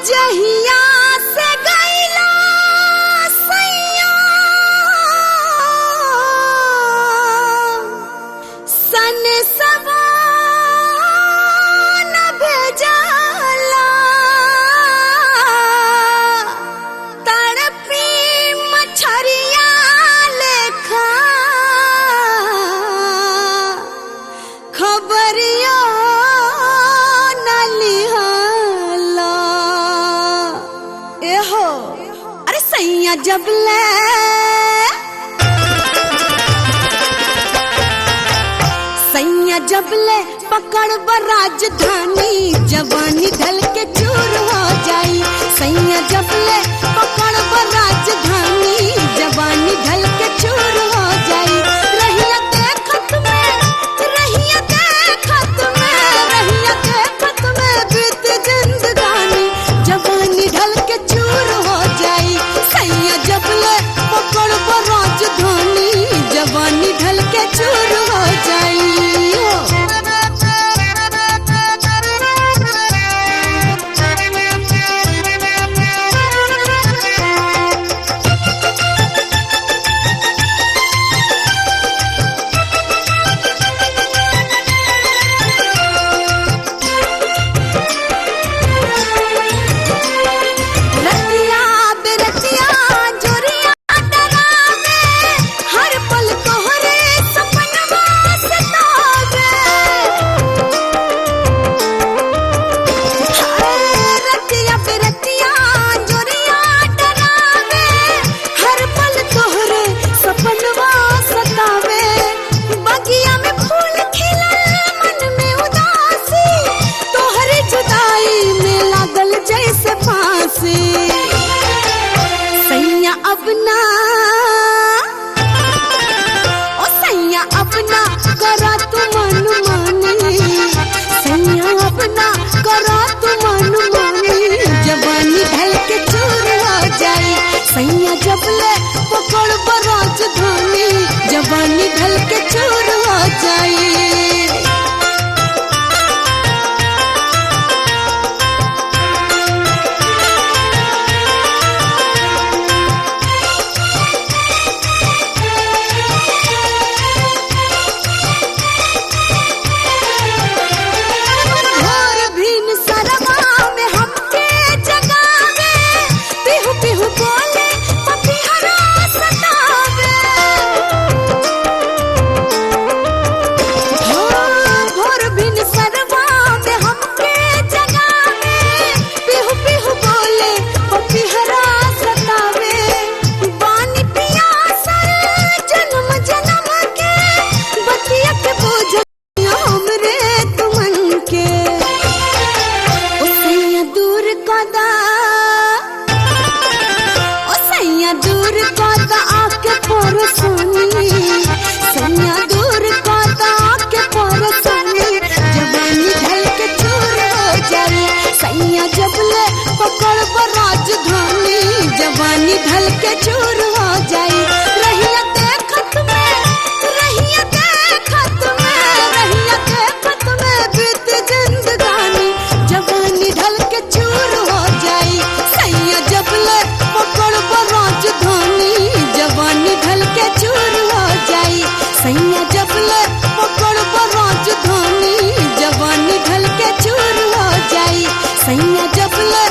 जहिया से गईला सैया सन सबा न भेजला तड़पी मछरिया लेखा खबरिया अरे सैया जबले पकड़ ब राजधानी जवानी ढल के चूर हो जाई। सैया जबले पकड़ ब राजधानी जवानी ढल के चूर हो जाई। रहिया देखत में रहिया देखत में रहिया देखत में बीत जिंदगानी जवानी ढल के चूर हो जाई। सैया जबले पकड़ ब राजधानी जवानी ढल के चूर हो जाई। सैया अपना ओ सैया अपना करा तू मन मानी। सैया अपना करा तू मन मानी जवानी ढल के चूर हो जाई। सैया जबले पकड़ ब राजधानी जवानी ढल के चूर हो जाई। दूर काता आके परसानी सैया दूर काता आके परसानी जवानी ढल के चूर हो जाई। सैया जबले पकड़ ब राजधानी जवानी ढल के चूर हो जाई। रहिया देखत में रहिया देखत में रहिया देखत में बीत जिंदगानी जवानी ढल के चूर हो जाई। सैया जबले पकड़ ब राजधानी जवानी ढल के चूर हो जाई। सैया जबले पकड़ ब राजधानी जवानी ढल के चूर हो जाई। सैया जबले